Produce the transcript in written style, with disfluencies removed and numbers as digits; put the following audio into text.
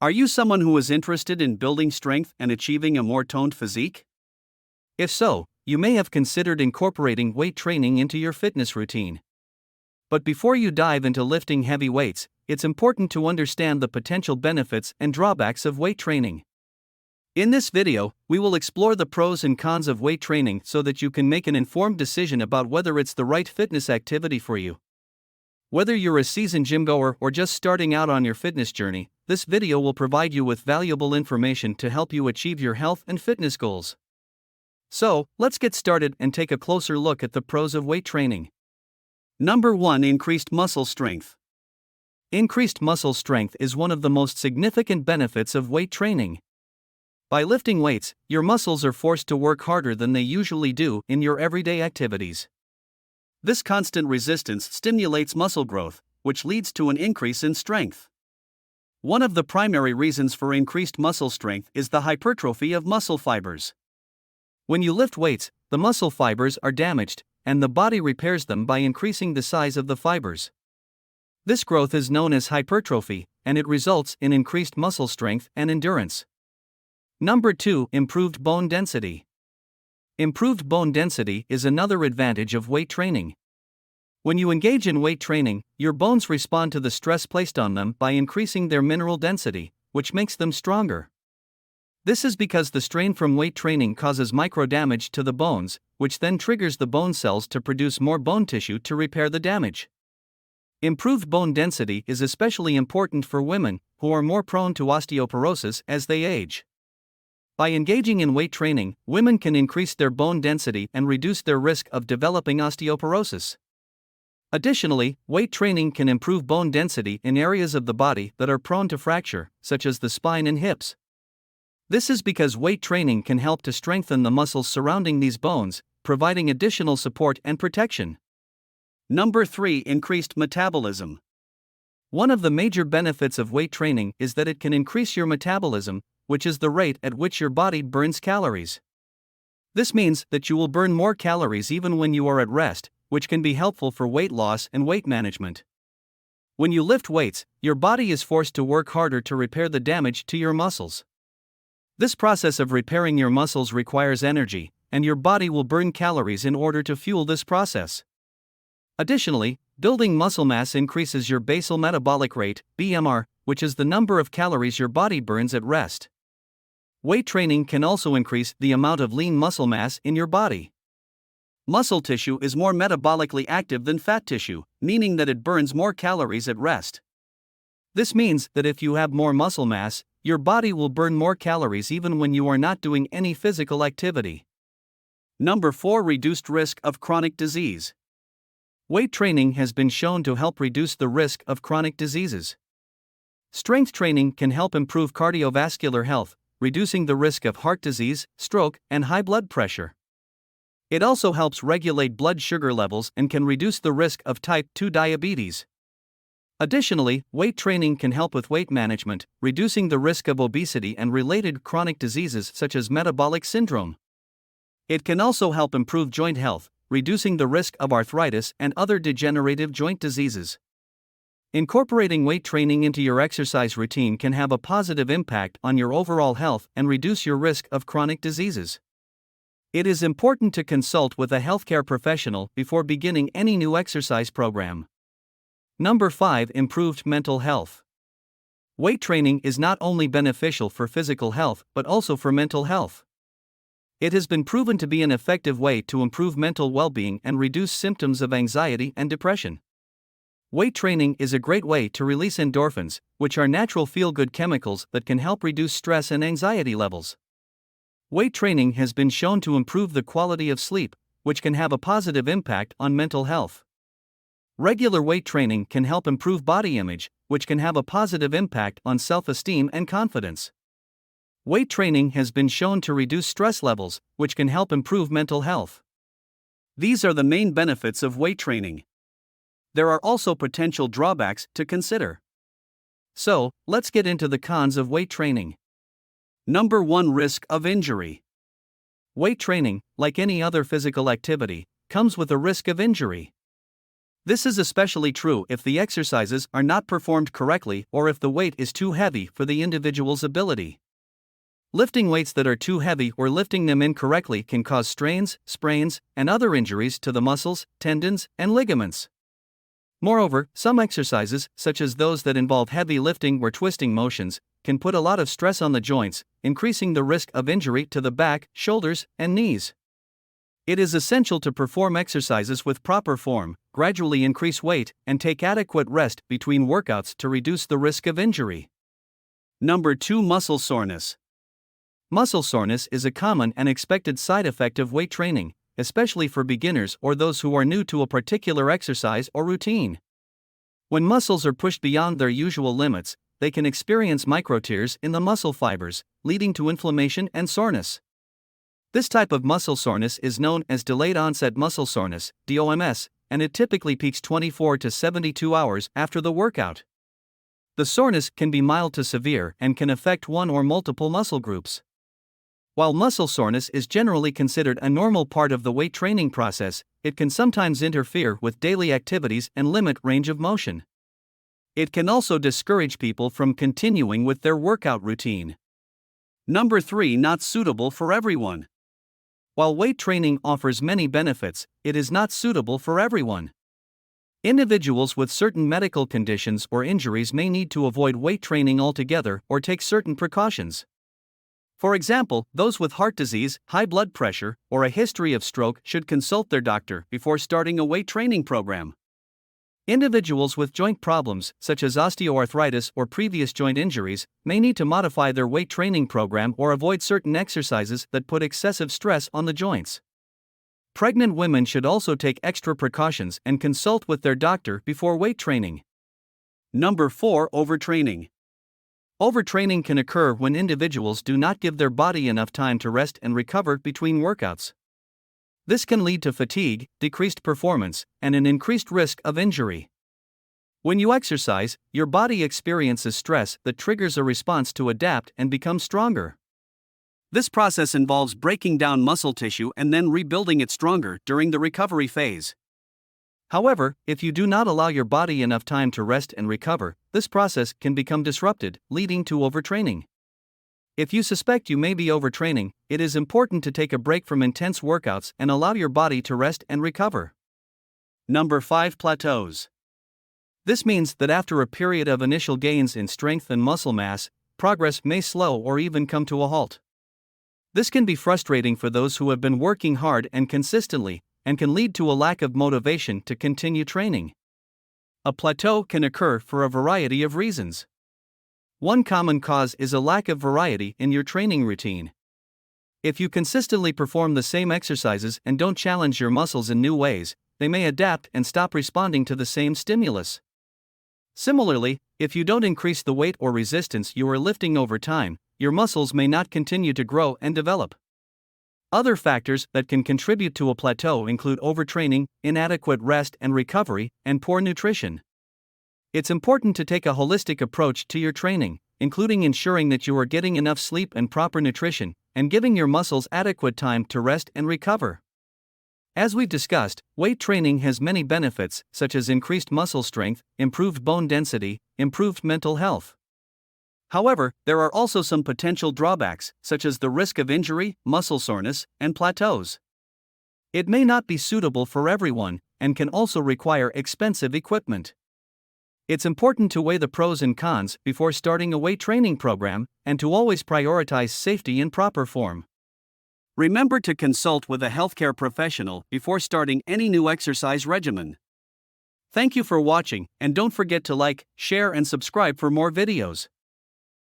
Are you someone who is interested in building strength and achieving a more toned physique? If so, you may have considered incorporating weight training into your fitness routine. But before you dive into lifting heavy weights, it's important to understand the potential benefits and drawbacks of weight training. In this video, we will explore the pros and cons of weight training so that you can make an informed decision about whether it's the right fitness activity for you. Whether you're a seasoned gymgoer or just starting out on your fitness journey, this video will provide you with valuable information to help you achieve your health and fitness goals. So, let's get started and take a closer look at the pros of weight training. Number 1. Increased muscle strength. Increased muscle strength is one of the most significant benefits of weight training. By lifting weights, your muscles are forced to work harder than they usually do in your everyday activities. This constant resistance stimulates muscle growth, which leads to an increase in strength. One of the primary reasons for increased muscle strength is the hypertrophy of muscle fibers. When you lift weights, the muscle fibers are damaged, and the body repairs them by increasing the size of the fibers. This growth is known as hypertrophy, and it results in increased muscle strength and endurance. Number 2. Improved bone density. Improved bone density is another advantage of weight training. When you engage in weight training, your bones respond to the stress placed on them by increasing their mineral density, which makes them stronger. This is because the strain from weight training causes micro-damage to the bones, which then triggers the bone cells to produce more bone tissue to repair the damage. Improved bone density is especially important for women, who are more prone to osteoporosis as they age. By engaging in weight training, women can increase their bone density and reduce their risk of developing osteoporosis. Additionally, weight training can improve bone density in areas of the body that are prone to fracture, such as the spine and hips. This is because weight training can help to strengthen the muscles surrounding these bones, providing additional support and protection. Number 3. Increased metabolism. One of the major benefits of weight training is that it can increase your metabolism, which is the rate at which your body burns calories. This means that you will burn more calories even when you are at rest, which can be helpful for weight loss and weight management. When you lift weights, your body is forced to work harder to repair the damage to your muscles. This process of repairing your muscles requires energy, and your body will burn calories in order to fuel this process. Additionally, building muscle mass increases your basal metabolic rate, BMR, which is the number of calories your body burns at rest. Weight training can also increase the amount of lean muscle mass in your body. Muscle tissue is more metabolically active than fat tissue, meaning that it burns more calories at rest. This means that if you have more muscle mass, your body will burn more calories even when you are not doing any physical activity. Number 4. Reduced risk of chronic disease. Weight training has been shown to help reduce the risk of chronic diseases. Strength training can help improve cardiovascular health, reducing the risk of heart disease, stroke, and high blood pressure. It also helps regulate blood sugar levels and can reduce the risk of type 2 diabetes. Additionally, weight training can help with weight management, reducing the risk of obesity and related chronic diseases such as metabolic syndrome. It can also help improve joint health, reducing the risk of arthritis and other degenerative joint diseases. Incorporating weight training into your exercise routine can have a positive impact on your overall health and reduce your risk of chronic diseases. It is important to consult with a healthcare professional before beginning any new exercise program. Number 5. Improved mental health. Weight training is not only beneficial for physical health but also for mental health. It has been proven to be an effective way to improve mental well-being and reduce symptoms of anxiety and depression. Weight training is a great way to release endorphins, which are natural feel-good chemicals that can help reduce stress and anxiety levels. Weight training has been shown to improve the quality of sleep, which can have a positive impact on mental health. Regular weight training can help improve body image, which can have a positive impact on self-esteem and confidence. Weight training has been shown to reduce stress levels, which can help improve mental health. These are the main benefits of weight training. There are also potential drawbacks to consider. So, let's get into the cons of weight training. Number 1. Risk of injury. Weight training, like any other physical activity, comes with a risk of injury. This is especially true if the exercises are not performed correctly or if the weight is too heavy for the individual's ability. Lifting weights that are too heavy or lifting them incorrectly can cause strains, sprains, and other injuries to the muscles, tendons, and ligaments. Moreover, some exercises, such as those that involve heavy lifting or twisting motions, can put a lot of stress on the joints, increasing the risk of injury to the back, shoulders, and knees. It is essential to perform exercises with proper form, gradually increase weight, and take adequate rest between workouts to reduce the risk of injury. Number 2. Muscle soreness. Muscle soreness is a common and expected side effect of weight training, especially for beginners or those who are new to a particular exercise or routine. When muscles are pushed beyond their usual limits, they can experience microtears in the muscle fibers, leading to inflammation and soreness. This type of muscle soreness is known as delayed onset muscle soreness, DOMS, and it typically peaks 24 to 72 hours after the workout. The soreness can be mild to severe and can affect one or multiple muscle groups. While muscle soreness is generally considered a normal part of the weight training process, it can sometimes interfere with daily activities and limit range of motion. It can also discourage people from continuing with their workout routine. Number 3. Not suitable for everyone. While weight training offers many benefits, it is not suitable for everyone. Individuals with certain medical conditions or injuries may need to avoid weight training altogether or take certain precautions. For example, those with heart disease, high blood pressure, or a history of stroke should consult their doctor before starting a weight training program. Individuals with joint problems, such as osteoarthritis or previous joint injuries, may need to modify their weight training program or avoid certain exercises that put excessive stress on the joints. Pregnant women should also take extra precautions and consult with their doctor before weight training. Number 4. Overtraining. Overtraining can occur when individuals do not give their body enough time to rest and recover between workouts. This can lead to fatigue, decreased performance, and an increased risk of injury. When you exercise, your body experiences stress that triggers a response to adapt and become stronger. This process involves breaking down muscle tissue and then rebuilding it stronger during the recovery phase. However, if you do not allow your body enough time to rest and recover, this process can become disrupted, leading to overtraining. If you suspect you may be overtraining, it is important to take a break from intense workouts and allow your body to rest and recover. Number 5. Plateaus. This means that after a period of initial gains in strength and muscle mass, progress may slow or even come to a halt. This can be frustrating for those who have been working hard and consistently, and can lead to a lack of motivation to continue training. A plateau can occur for a variety of reasons. One common cause is a lack of variety in your training routine. If you consistently perform the same exercises and don't challenge your muscles in new ways, they may adapt and stop responding to the same stimulus. Similarly, if you don't increase the weight or resistance you are lifting over time, your muscles may not continue to grow and develop. Other factors that can contribute to a plateau include overtraining, inadequate rest and recovery, and poor nutrition. It's important to take a holistic approach to your training, including ensuring that you are getting enough sleep and proper nutrition, and giving your muscles adequate time to rest and recover. As we've discussed, weight training has many benefits, such as increased muscle strength, improved bone density, improved mental health. However, there are also some potential drawbacks, such as the risk of injury, muscle soreness, and plateaus. It may not be suitable for everyone, and can also require expensive equipment. It's important to weigh the pros and cons before starting a weight training program, and to always prioritize safety and proper form. Remember to consult with a healthcare professional before starting any new exercise regimen. Thank you for watching, and don't forget to like, share, and subscribe for more videos.